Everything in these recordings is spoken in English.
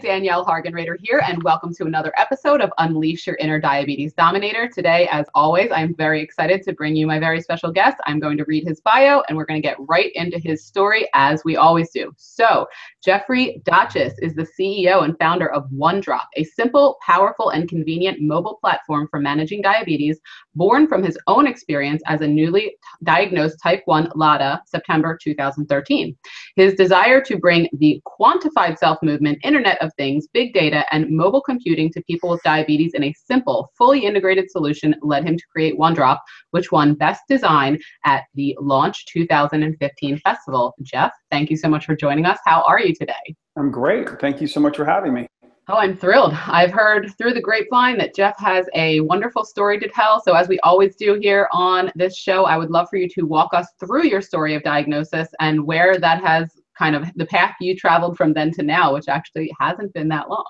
Danielle Hargenrader here, and welcome to another episode of Unleash Your Inner Diabetes Dominator. Today, as always, I'm very excited to bring you my very special guest. I'm going to read his bio, and we're going to get right into his story, as we always do. So, Jeffrey Dachis is the CEO and founder of OneDrop, a simple, powerful, and convenient mobile platform for managing diabetes, born from his own experience as a newly diagnosed type 1 LADA, September 2013. His desire to bring the quantified self-movement, Internet of Things, big data, and mobile computing to people with diabetes in a simple, fully integrated solution led him to create OneDrop, which won Best Design at the Launch 2015 Festival. Jeff, thank you so much for joining us. How are you today? I'm great. Thank you so much for having me. Oh, I'm thrilled. I've heard through the grapevine that Jeff has a wonderful story to tell. So as we always do here on this show, I would love for you to walk us through your story of diagnosis and where that has kind of the path you traveled from then to now, which actually hasn't been that long.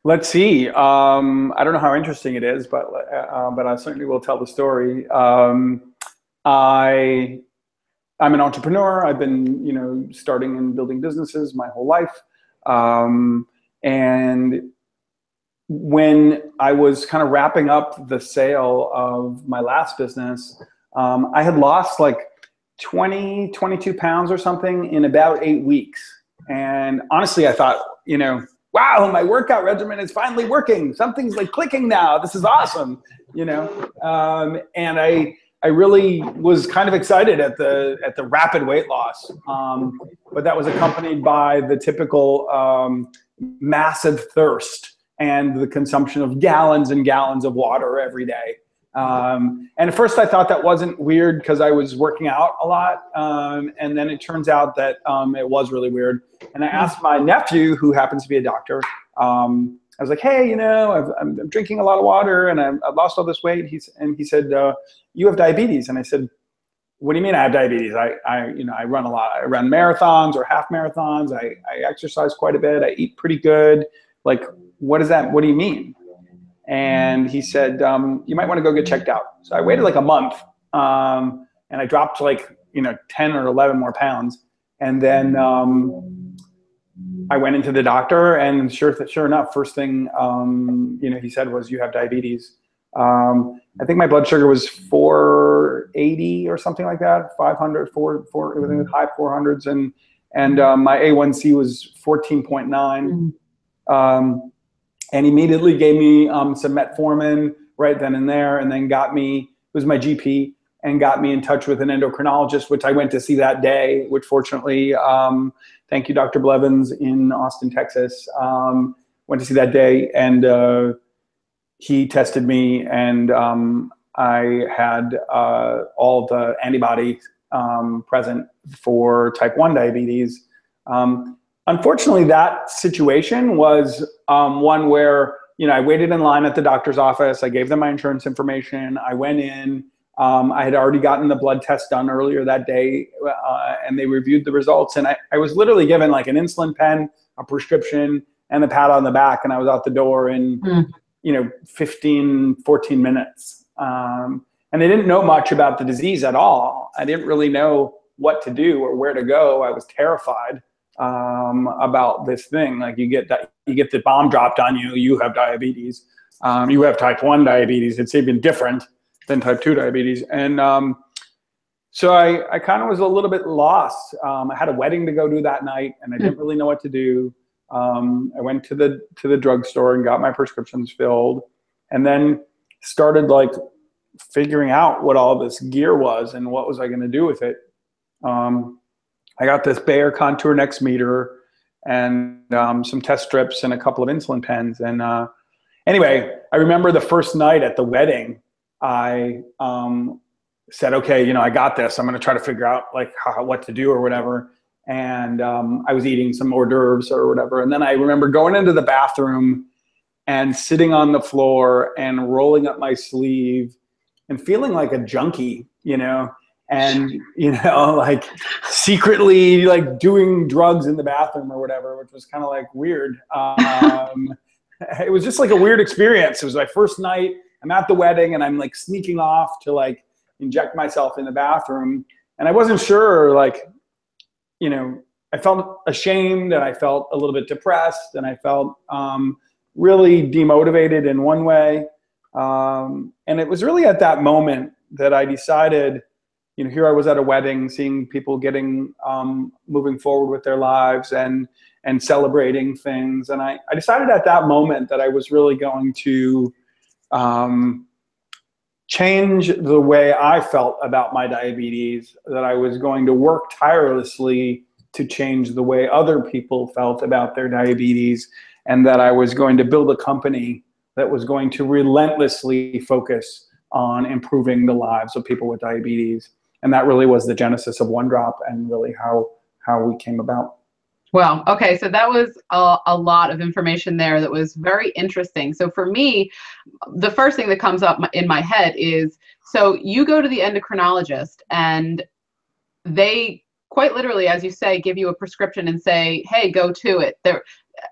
Let's see. I don't know how interesting it is, but I certainly will tell the story. I'm an entrepreneur. I've been, starting and building businesses my whole life. And when I was kind of wrapping up the sale of my last business, I had lost like 22 pounds or something in about 8 weeks. And honestly, I thought, wow, my workout regimen is finally working. Something's like clicking now. This is awesome, and I really was kind of excited at the rapid weight loss. But that was accompanied by the typical massive thirst and the consumption of gallons and gallons of water every day. And at first I thought that wasn't weird because I was working out a lot. And then it turns out that it was really weird. And I asked my nephew, who happens to be a doctor, I was like, hey, I'm drinking a lot of water and I've lost all this weight. He said, you have diabetes. And I said, what do you mean I have diabetes? I run a lot. I run marathons or half marathons. I exercise quite a bit. I eat pretty good. Like, what is that? What do you mean? And he said, you might want to go get checked out. So I waited like a month, and I dropped like, 10 or 11 more pounds. And then I went into the doctor, and sure enough, first thing, he said was, you have diabetes. I think my blood sugar was 480 or something like that, 500, it was in the high 400s. And my A1C was 14.9. And immediately gave me some metformin right then and there, and then it was my GP, and got me in touch with an endocrinologist, which I went to see that day, which fortunately, thank you, Dr. Blevins in Austin, Texas, went to see that day, and he tested me, and I had all the antibody present for type 1 diabetes. Unfortunately, that situation was one where, I waited in line at the doctor's office. I gave them my insurance information. I went in. I had already gotten the blood test done earlier that day, and they reviewed the results. And I was literally given like an insulin pen, a prescription, and a pat on the back, and I was out the door in 15, 14 minutes. And I didn't know much about the disease at all. I didn't really know what to do or where to go. I was terrified about this thing. Like you get the bomb dropped on you, you have diabetes, you have type 1 diabetes. It's even different than type 2 diabetes. And so I kind of was a little bit lost. I had a wedding to go to that night, and I didn't really know what to do. I went to the drugstore and got my prescriptions filled, and then started like figuring out what all this gear was and what was I going to do with it. I got this Bayer Contour Next meter and some test strips and a couple of insulin pens. And anyway, I remember the first night at the wedding, I said, okay, I got this. I'm going to try to figure out like what to do or whatever. And I was eating some hors d'oeuvres or whatever. And then I remember going into the bathroom and sitting on the floor and rolling up my sleeve and feeling like a junkie, and like secretly like doing drugs in the bathroom or whatever, which was kind of like weird. It was just like a weird experience. It was my first night. I'm at the wedding, and I'm like sneaking off to like inject myself in the bathroom, and I wasn't sure like I felt ashamed, and I felt a little bit depressed, and I felt really demotivated in one way. And it was really at that moment that I decided, you know, here I was at a wedding, seeing people getting, moving forward with their lives and celebrating things. And I decided at that moment that I was really going to change the way I felt about my diabetes, that I was going to work tirelessly to change the way other people felt about their diabetes, and that I was going to build a company that was going to relentlessly focus on improving the lives of people with diabetes. And that really was the genesis of OneDrop, and really how we came about. Well, okay, so that was a lot of information there that was very interesting. So for me, the first thing that comes up in my head is, so you go to the endocrinologist and they quite literally, as you say, give you a prescription and say, hey, go to it.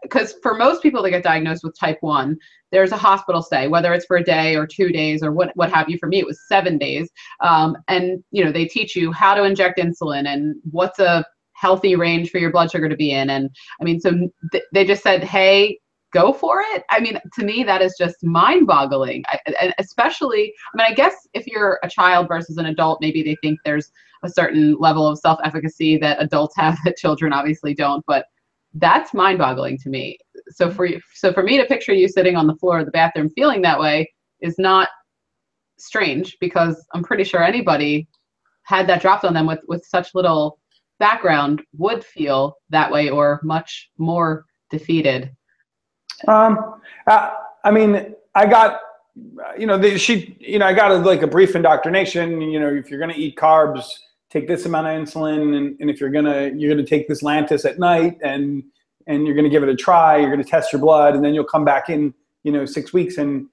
Because for most people that get diagnosed with type 1, there's a hospital stay, whether it's for a day or 2 days or what have you. For me, it was 7 days. And, you know, they teach you how to inject insulin and what's a healthy range for your blood sugar to be in. And I mean, so they just said, hey, go for it. I mean, to me, that is just mind boggling. And especially, I mean, I guess if you're a child versus an adult, maybe they think there's a certain level of self-efficacy that adults have that children obviously don't, but that's mind boggling to me. So for me to picture you sitting on the floor of the bathroom feeling that way is not strange, because I'm pretty sure anybody had that dropped on them with such little background would feel that way, or much more defeated. I mean, I got, you know, I got like a brief indoctrination. You know, if you're going to eat carbs, take this amount of insulin, and if you're gonna take this Lantus at night, and you're gonna give it a try. You're gonna test your blood, and then you'll come back in, you know, 6 weeks, and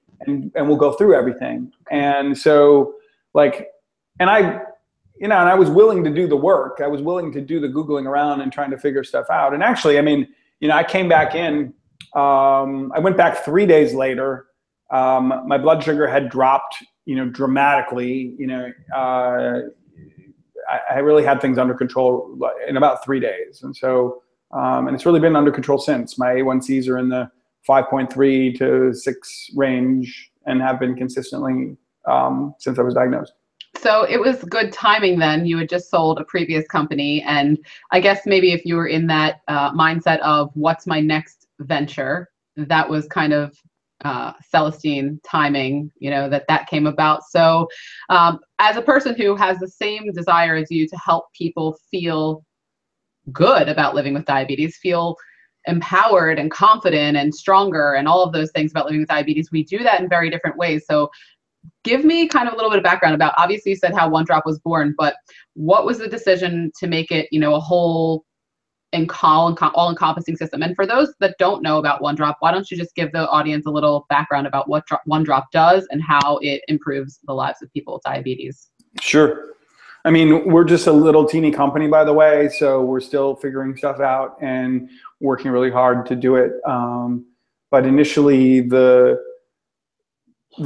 we'll go through everything. And so, like, and I was willing to do the work. I was willing to do the Googling around and trying to figure stuff out. And actually, I mean, you know, I came back in. I went back 3 days later. My blood sugar had dropped, you know, dramatically. You know. I really had things under control in about 3 days. And so, and it's really been under control since. My A1Cs are in the 5.3 to 6 range, and have been consistently since I was diagnosed. So it was good timing then. You had just sold a previous company. And I guess maybe if you were in that mindset of what's my next venture, that was kind of Celestine timing, you know, that came about. So as a person who has the same desire as you to help people feel good about living with diabetes, feel empowered and confident and stronger and all of those things about living with diabetes, we do that in very different ways. So give me kind of a little bit of background about, obviously you said how OneDrop was born, but what was the decision to make it, you know, a whole all-encompassing system? And for those that don't know about OneDrop, why don't you just give the audience a little background about what OneDrop does and how it improves the lives of people with diabetes? Sure. I mean, we're just a little teeny company, by the way, so we're still figuring stuff out and working really hard to do it. But initially, the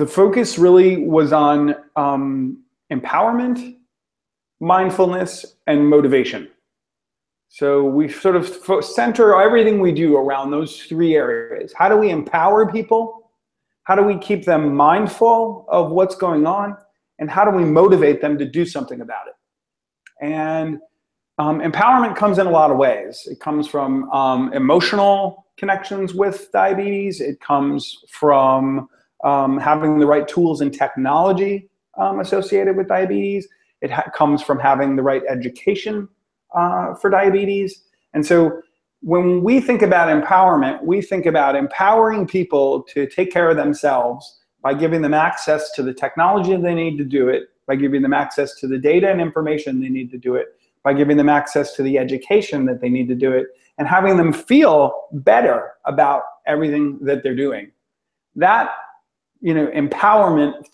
focus really was on empowerment, mindfulness, and motivation. So we sort of center everything we do around those 3 areas. How do we empower people? How do we keep them mindful of what's going on? And how do we motivate them to do something about it? And empowerment comes in a lot of ways. It comes from emotional connections with diabetes. It comes from having the right tools and technology associated with diabetes. It comes from having the right education for diabetes. And so when we think about empowerment, we think about empowering people to take care of themselves by giving them access to the technology they need to do it, by giving them access to the data and information they need to do it, by giving them access to the education that they need to do it, and having them feel better about everything that they're doing. That, you know, empowerment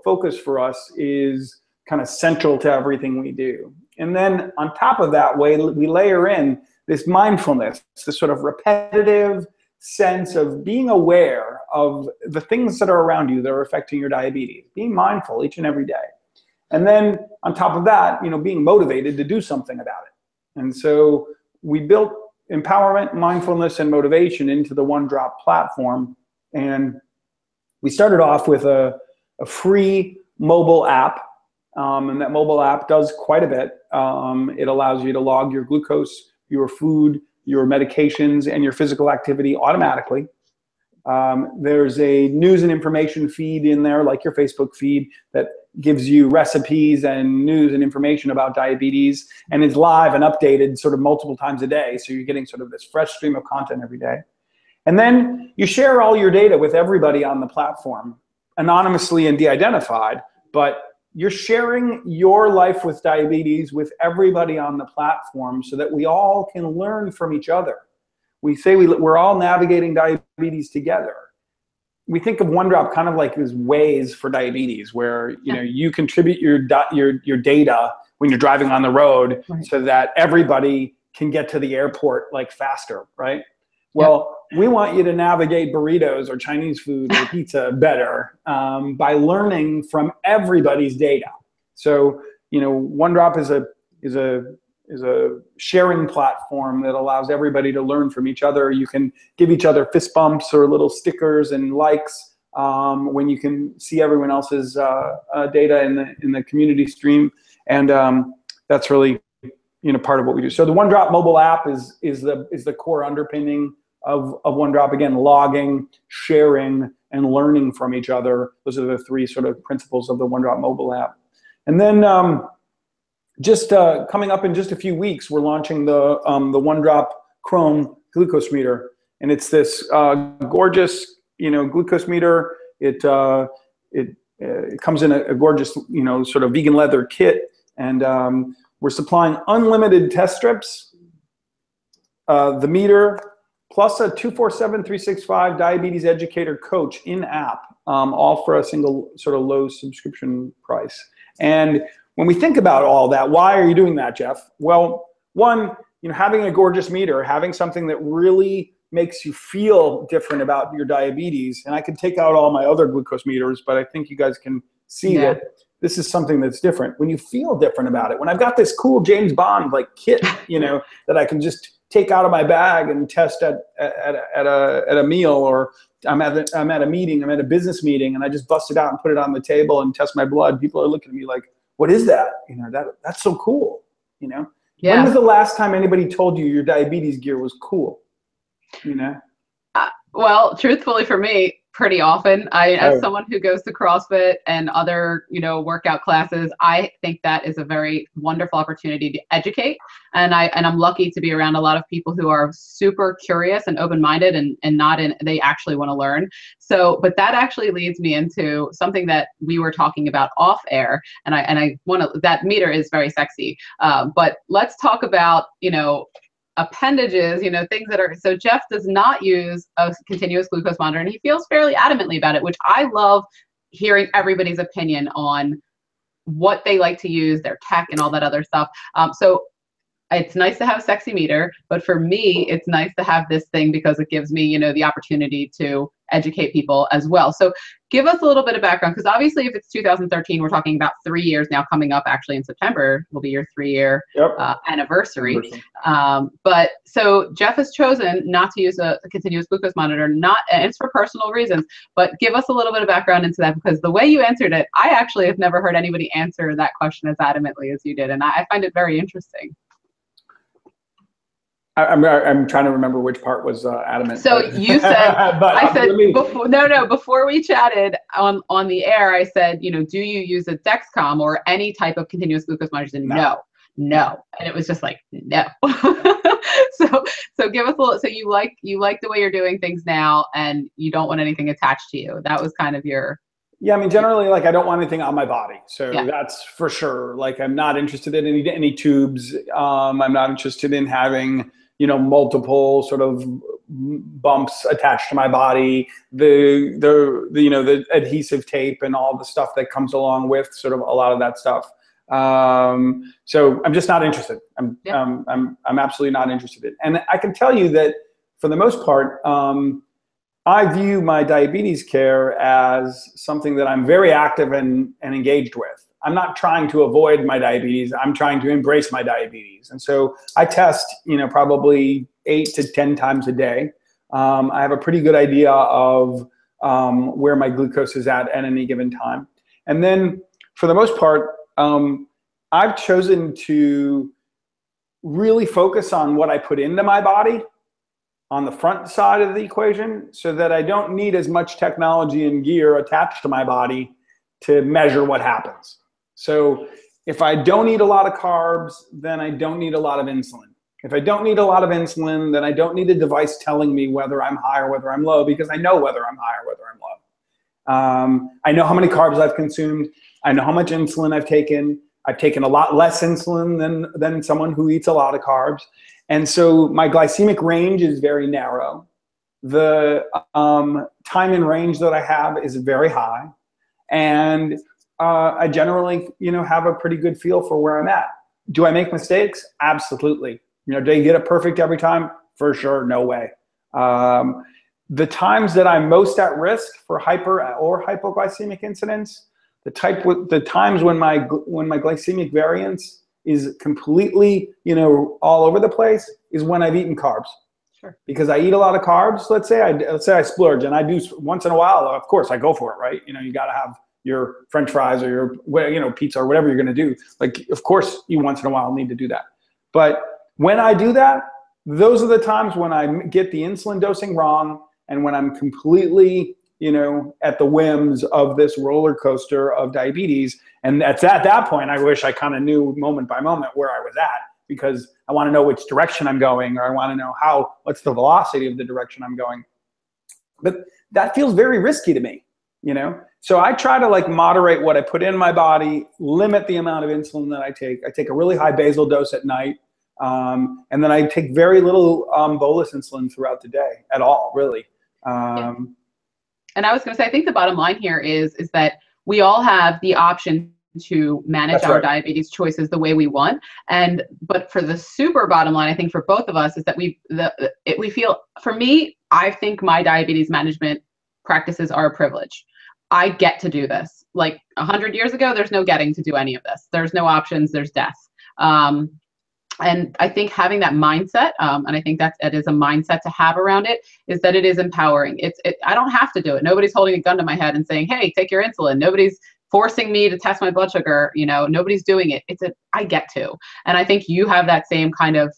focus for us is kind of central to everything we do. And then on top of that, we layer in this mindfulness, this sort of repetitive sense of being aware of the things that are around you that are affecting your diabetes, being mindful each and every day. And then on top of that, you know, being motivated to do something about it. And so we built empowerment, mindfulness, and motivation into the OneDrop platform. And we started off with a free mobile app. And that mobile app does quite a bit. It allows you to log your glucose, your food, your medications, and your physical activity automatically. There's a news and information feed in there, like your Facebook feed, that gives you recipes and news and information about diabetes, and it's live and updated sort of multiple times a day. So you're getting sort of this fresh stream of content every day. And then you share all your data with everybody on the platform, anonymously and de-identified, but you're sharing your life with diabetes with everybody on the platform so that we all can learn from each other. We say we're all navigating diabetes together. We think of OneDrop kind of like this Waze for diabetes, where you contribute your data when you're driving on the road, so that everybody can get to the airport like faster, right? Well, we want you to navigate burritos or Chinese food or pizza better by learning from everybody's data. So, OneDrop is a sharing platform that allows everybody to learn from each other. You can give each other fist bumps or little stickers and likes when you can see everyone else's data in the community stream, and that's really part of what we do. So the OneDrop mobile app is the core underpinning of OneDrop. Again, logging, sharing, and learning from each other. Those are the three sort of principles of the OneDrop mobile app. And then just coming up in just a few weeks, we're launching the OneDrop Chrome glucose meter, and it's this gorgeous glucose meter. It comes in a gorgeous sort of vegan leather kit, and we're supplying unlimited test strips, the meter, plus a 24/7/365 diabetes educator coach in app, all for a single sort of low subscription price. And when we think about all that, why are you doing that, Jeff? Well, one, having a gorgeous meter, having something that really makes you feel different about your diabetes. And I can take out all my other glucose meters, but I think you guys can see that this is something that's different. When you feel different about it, when I've got this cool James Bond like kit, that I can just take out of my bag and test at a meal, or I'm at a meeting, I'm at a business meeting, and I just bust it out and put it on the table and test my blood. People are looking at me like, what is that? That's so cool. When was the last time anybody told you your diabetes gear was cool? Well, truthfully for me, pretty often. As someone who goes to CrossFit and other, workout classes, I think that is a very wonderful opportunity to educate. And I'm lucky to be around a lot of people who are super curious and open-minded and they actually want to learn. So, but that actually leads me into something that we were talking about off air. And I want to, that meter is very sexy. But let's talk about, appendages, things that are, so Jeff does not use a continuous glucose monitor, and he feels fairly adamantly about it, which I love hearing everybody's opinion on what they like to use, their tech and all that other stuff. So it's nice to have a sexy meter, but for me, it's nice to have this thing because it gives me, the opportunity to educate people as well. So give us a little bit of background, because obviously if it's 2013, we're talking about 3 years now coming up. Actually in September will be your 3-year anniversary. But so Jeff has chosen not to use a continuous glucose monitor, and it's for personal reasons, but give us a little bit of background into that, because the way you answered it, I actually have never heard anybody answer that question as adamantly as you did. And I find it very interesting. I'm trying to remember which part was adamant. So you said, before we chatted on the air, I said, do you use a Dexcom or any type of continuous glucose monitor? And no. And it was just like, no. So give us a little, so you like the way you're doing things now, and you don't want anything attached to you. That was kind of your. Yeah, I mean, generally, I don't want anything on my body. So that's for sure. I'm not interested in any tubes. I'm not interested in having, multiple sort of bumps attached to my body, the adhesive tape and all the stuff that comes along with sort of a lot of that stuff. So I'm just not interested. I'm absolutely not interested in. And I can tell you that for the most part, I view my diabetes care as something that I'm very active and engaged with. I'm not trying to avoid my diabetes. I'm trying to embrace my diabetes. And so I test, probably 8 to 10 times a day. I have a pretty good idea of where my glucose is at any given time. And then for the most part, I've chosen to really focus on what I put into my body on the front side of the equation, so that I don't need as much technology and gear attached to my body to measure what happens. So if I don't eat a lot of carbs, then I don't need a lot of insulin. If I don't need a lot of insulin, then I don't need a device telling me whether I'm high or whether I'm low, because I know whether I'm high or whether I'm low. I know how many carbs I've consumed. I know how much insulin I've taken. I've taken a lot less insulin than someone who eats a lot of carbs. And so my glycemic range is very narrow. The time in range that I have is very high. And I generally, have a pretty good feel for where I'm at. Do I make mistakes? Absolutely. Do I get it perfect every time? For sure, no way. The times that I'm most at risk for hyper or hypoglycemic incidents, the times when my glycemic variance is completely, all over the place, is when I've eaten carbs. Sure. Because I eat a lot of carbs. Let's say I splurge, and I do once in a while. Of course, I go for it, right? You got to have your French fries or your, pizza or whatever you're going to do. Like, of course, you once in a while need to do that. But when I do that, those are the times when I get the insulin dosing wrong, and when I'm completely, at the whims of this roller coaster of diabetes. And at that point, I wish I kind of knew moment by moment where I was at, because I want to know which direction I'm going, or I want to know what's the velocity of the direction I'm going. But that feels very risky to me, So I try to moderate what I put in my body, limit the amount of insulin that I take. I take a really high basal dose at night. And then I take very little bolus insulin throughout the day at all, really. And I was going to say, I think the bottom line here is that we all have the option to manage our diabetes choices the way we want. But for the super bottom line, I think for both of us, is that we feel, for me, I think my diabetes management practices are a privilege. I get to do this. Like 100 years ago, there's no getting to do any of this. There's no options, there's death. And I think having that mindset, and I think it is a mindset to have around it, is that it is empowering. I don't have to do it. Nobody's holding a gun to my head and saying, hey, take your insulin. Nobody's forcing me to test my blood sugar. Nobody's doing it. I get to. And I think you have that same kind of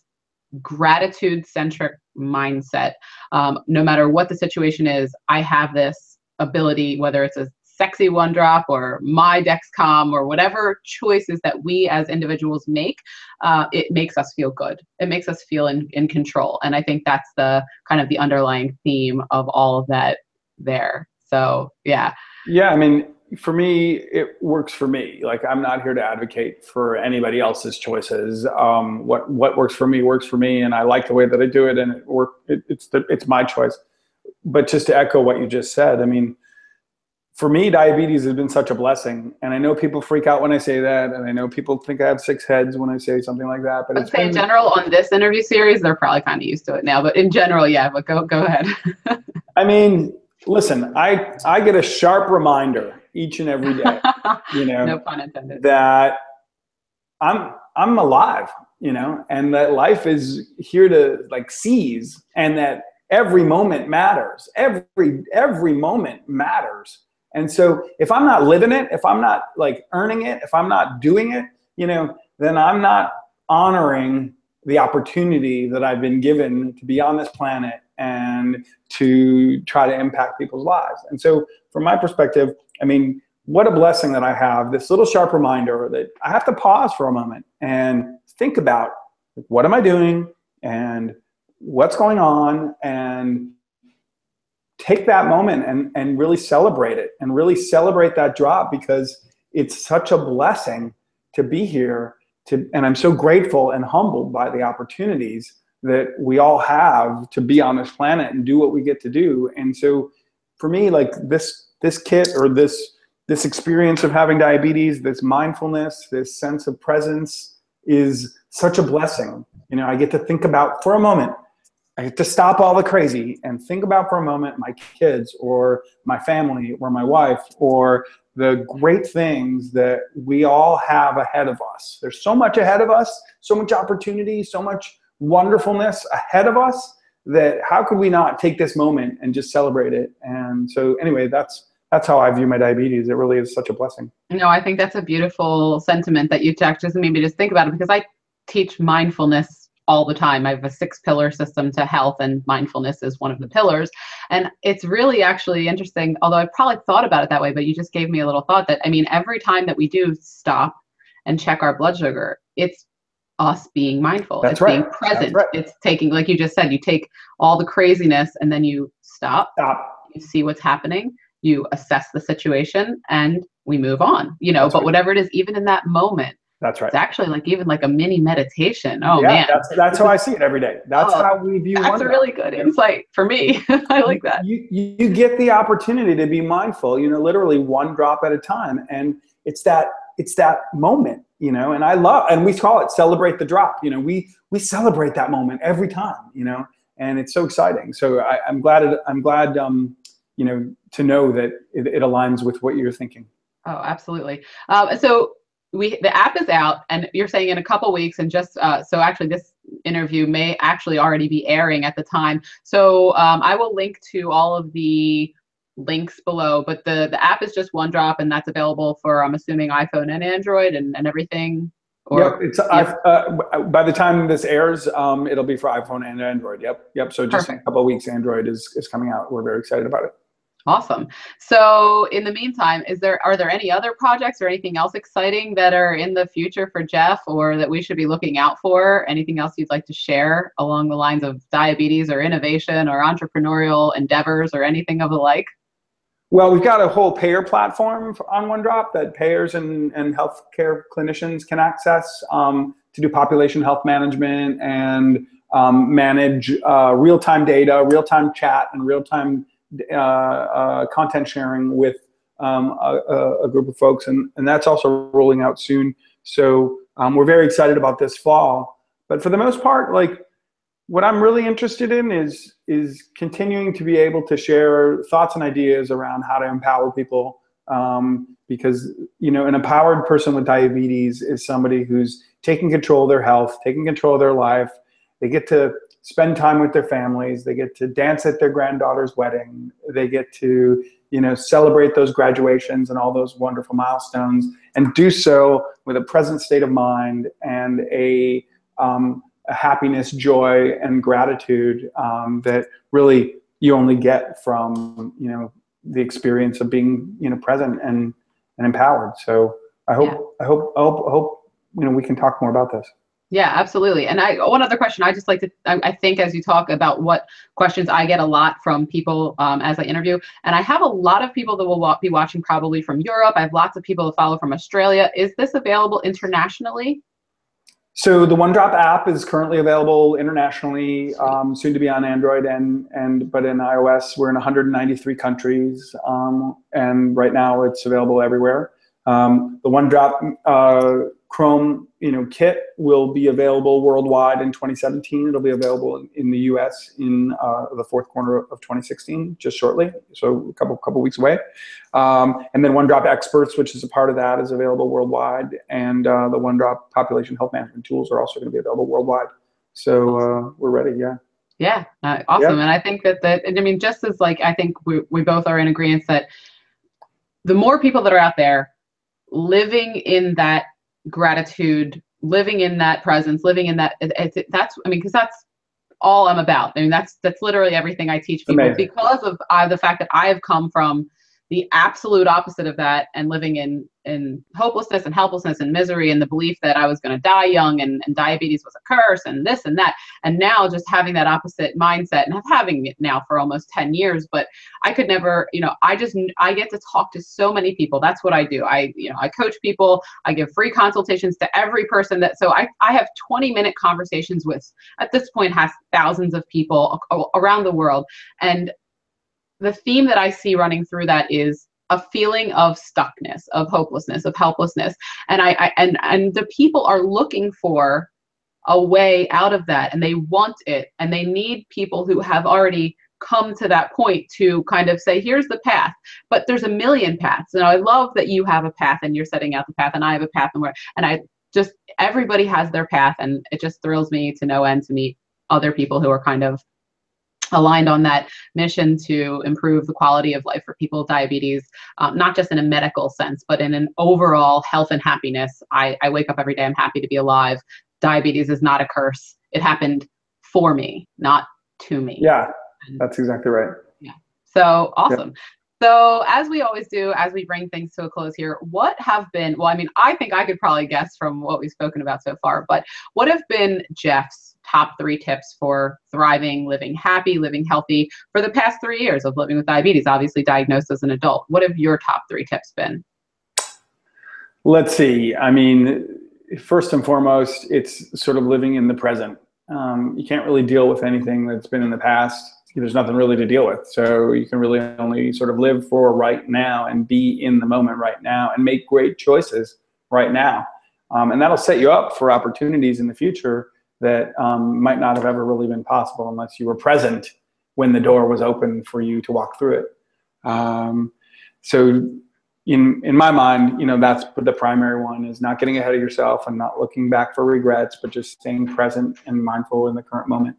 gratitude-centric mindset. No matter what the situation is, I have this ability, whether it's a sexy one drop or my Dexcom or whatever choices that we as individuals make, it makes us feel good. It makes us feel in control. And I think that's the kind of the underlying theme of all of that there. So, yeah. Yeah. I mean, for me, it works for me. I'm not here to advocate for anybody else's choices. What works for me, and I like the way that I do it, and it's my choice. But just to echo what you just said, I mean, for me, diabetes has been such a blessing. And I know people freak out when I say that. And I know people think I have 6 heads when I say something like that. But I'd say in general, on this interview series, they're probably kind of used to it now. But in general, yeah, but go ahead. I mean, listen, I get a sharp reminder each and every day, No pun intended, that I'm alive, and that life is here to seize, and that every moment matters. Every moment matters. And so if I'm not living it, if I'm not earning it, if I'm not doing it, then I'm not honoring the opportunity that I've been given to be on this planet and to try to impact people's lives. And so from my perspective, I mean, what a blessing that I have this little sharp reminder that I have to pause for a moment and think about, what am I doing and what's going on, and take that moment and really celebrate it, and really celebrate that drop, because it's such a blessing to be here, and I'm so grateful and humbled by the opportunities that we all have to be on this planet and do what we get to do. And so for me, this kit, or this experience of having diabetes, this mindfulness, this sense of presence, is such a blessing. I get to think about for a moment, I get to stop all the crazy and think about for a moment my kids, or my family, or my wife, or the great things that we all have ahead of us. There's so much ahead of us, so much opportunity, so much wonderfulness ahead of us, that how could we not take this moment and just celebrate it? And so anyway, that's how I view my diabetes. It really is such a blessing. No, I think that's a beautiful sentiment that you just made me just think about it, because I teach mindfulness all the time. I have a 6-pillar system to health, and mindfulness is one of the pillars. And it's really actually interesting, although I probably thought about it that way, but you just gave me a little thought that, I mean, every time that we do stop and check our blood sugar, it's us being mindful. That's it's right. being present. That's right. It's taking, like you just said, you take all the craziness and then you stop. You see what's happening, you assess the situation, and we move on, you know. That's but right. Whatever it is, even in that moment, that's right. It's actually like even like a mini meditation. Oh yeah, man. That's how I see it every day. That's how we view That's a really good insight for me. I like that. You get the opportunity to be mindful, you know, literally one drop at a time. And it's that moment, you know, and we call it celebrate the drop. You know, we celebrate that moment every time, you know, and it's so exciting. So I'm glad, you know, to know that it aligns with what you're thinking. Oh, absolutely. So the app is out, and you're saying in a couple weeks, and just so actually this interview may actually already be airing at the time. So I will link to all of the links below, but the app is just one drop, and that's available for, I'm assuming, iPhone and Android and everything. Yep, it's by the time this airs, it'll be for iPhone and Android. Yep. So just in a couple of weeks, Android is coming out. We're very excited about it. Awesome. So in the meantime, are there any other projects or anything else exciting that are in the future for Jeff, or that we should be looking out for? Anything else you'd like to share along the lines of diabetes or innovation or entrepreneurial endeavors or anything of the like? Well, we've got a whole payer platform on OneDrop that payers and healthcare clinicians can access to do population health management and manage real-time data, real-time chat, and real-time content sharing with a group of folks, and that's also rolling out soon. So we're very excited about this fall. But for the most part, like, what I'm really interested in is continuing to be able to share thoughts and ideas around how to empower people, because, you know, an empowered person with diabetes is somebody who's taking control of their health, taking control of their life. They get to spend time with their families. They get to dance at their granddaughter's wedding. They get to, you know, celebrate those graduations and all those wonderful milestones, and do so with a present state of mind and a happiness, joy, and gratitude that really you only get from, you know, the experience of being, you know, present and empowered. So I hope you know, we can talk more about this. Yeah, absolutely. And one other question, I just like to, I think as you talk about what questions I get a lot from people as I interview, and I have a lot of people that will be watching probably from Europe. I have lots of people that follow from Australia. Is this available internationally? So the OneDrop app is currently available internationally, soon to be on Android but in iOS. We're in 193 countries, and right now it's available everywhere. The OneDrop Chrome, you know, kit will be available worldwide in 2017. It'll be available in the US in the fourth quarter of 2016, just shortly, so a couple weeks away. And then OneDrop Experts, which is a part of that, is available worldwide, and the OneDrop population health management tools are also going to be available worldwide. So we're ready, yeah. Yeah, awesome. Yeah. And I think that I mean, just as like, I think we both are in agreement that the more people that are out there living in that gratitude, living in that presence, living in that, that's, I mean, because that's all I'm about. I mean, that's literally everything I teach people. Amazing. Because of the fact that I have come from the absolute opposite of that, and living in hopelessness and helplessness and misery, and the belief that I was going to die young, and diabetes was a curse, and this and that. And now just having that opposite mindset, and having it now for almost 10 years, but I could never, you know, I get to talk to so many people. That's what I do. I coach people. I give free consultations to every person so I have 20-minute conversations with, at this point, has thousands of people around the world. And the theme that I see running through that is a feeling of stuckness, of hopelessness, of helplessness. And and the people are looking for a way out of that, and they want it, and they need people who have already come to that point to kind of say, here's the path, but there's a million paths. And I love that you have a path and you're setting out the path, and I have a path, and I just, everybody has their path, and it just thrills me to no end to meet other people who are kind of aligned on that mission to improve the quality of life for people with diabetes, not just in a medical sense, but in an overall health and happiness. I wake up every day, I'm happy to be alive. Diabetes is not a curse. It happened for me, not to me. Yeah, that's exactly right. Yeah. So awesome. Yeah. So as we always do, as we bring things to a close here, what have been, well, I mean, I think I could probably guess from what we've spoken about so far, but what have been Jeff's top 3 tips for thriving, living happy, living healthy for the past 3 years of living with diabetes, obviously diagnosed as an adult? What have your top 3 tips been? Let's see. I mean, first and foremost, it's sort of living in the present. You can't really deal with anything that's been in the past. There's nothing really to deal with. So you can really only sort of live for right now and be in the moment right now and make great choices right now. And that'll set you up for opportunities in the future that might not have ever really been possible unless you were present when the door was open for you to walk through it. So in my mind, you know, that's the primary one, is not getting ahead of yourself and not looking back for regrets, but just staying present and mindful in the current moment.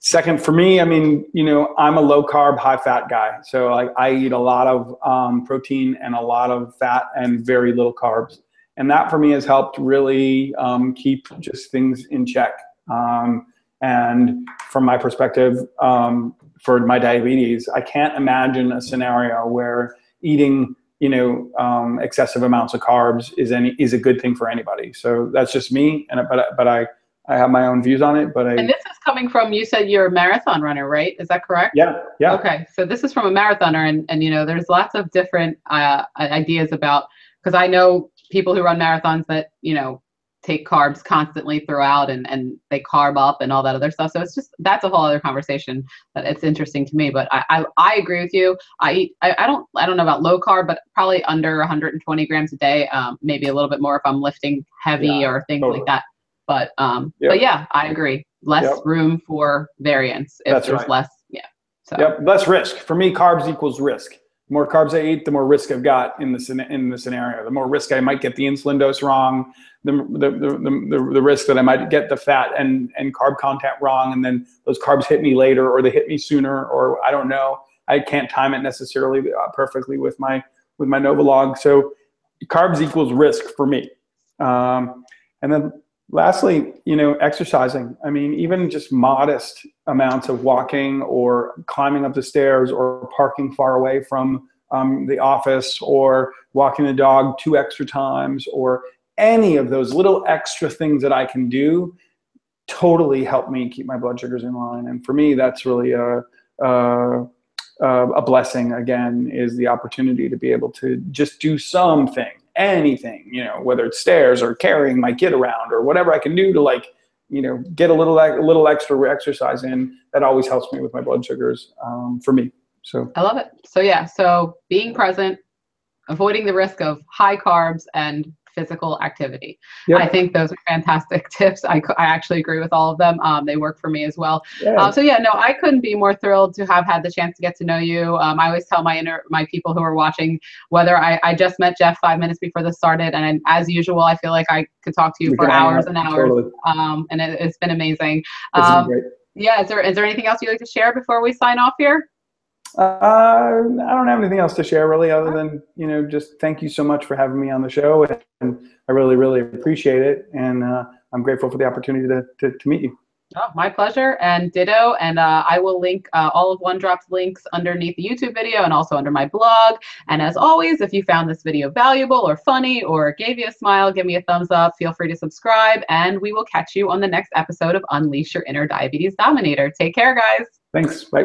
Second, for me, I mean, you know, I'm a low carb, high fat guy. So like I eat a lot of protein and a lot of fat and very little carbs. And that for me has helped really keep just things in check. And from my perspective, for my diabetes, I can't imagine a scenario where eating, you know, excessive amounts of carbs is a good thing for anybody. So that's just me. But I have my own views on it. And this is coming from, you said you're a marathon runner, right? Is that correct? Yeah. Yeah. Okay. So this is from a marathoner, and you know, there's lots of different ideas about, because I know people who run marathons that, you know, take carbs constantly throughout and they carb up and all that other stuff. So it's just, that's a whole other conversation that it's interesting to me, but I agree with you. I don't know about low carb, but probably under 120 grams a day, maybe a little bit more if I'm lifting heavy or things like that. But yeah, I agree. Less room for variance if there's less. Yeah. So. Less risk. For me, carbs equals risk. The more carbs I eat, the more risk I've got in the scenario. The more risk I might get the insulin dose wrong, the risk that I might get the fat and carb content wrong, and then those carbs hit me later, or they hit me sooner, or I don't know. I can't time it necessarily perfectly with my Novolog. So carbs equals risk for me. And then lastly, you know, exercising. I mean, even just modest amounts of walking or climbing up the stairs or parking far away from the office, or walking the dog 2 extra times, or any of those little extra things that I can do totally help me keep my blood sugars in line. And for me, that's really a blessing, again, is the opportunity to be able to just do something. Anything, you know, whether it's stairs or carrying my kid around or whatever I can do to, like, you know, get a little extra exercise in, that always helps me with my blood sugars, for me. So I love it. So yeah, so being present, avoiding the risk of high carbs, and physical activity. I think those are fantastic tips. I actually agree with all of them. They work for me as well. So yeah, no, I couldn't be more thrilled to have had the chance to get to know you. I always tell my people who are watching, whether I just met Jeff 5 minutes before this started, and as usual, I feel like I could talk to you for hours and hours. Totally. And it's been amazing. It's been great. Yeah, is there anything else you'd like to share before we sign off here? I don't have anything else to share really, other than, you know, just thank you so much for having me on the show, and I really, really appreciate it. And I'm grateful for the opportunity to meet you. Oh, my pleasure, and ditto. And I will link all of OneDrop's links underneath the YouTube video and also under my blog. And as always, if you found this video valuable or funny or gave you a smile, give me a thumbs up. Feel free to subscribe, and we will catch you on the next episode of Unleash Your Inner Diabetes Dominator. Take care, guys. Thanks. Bye.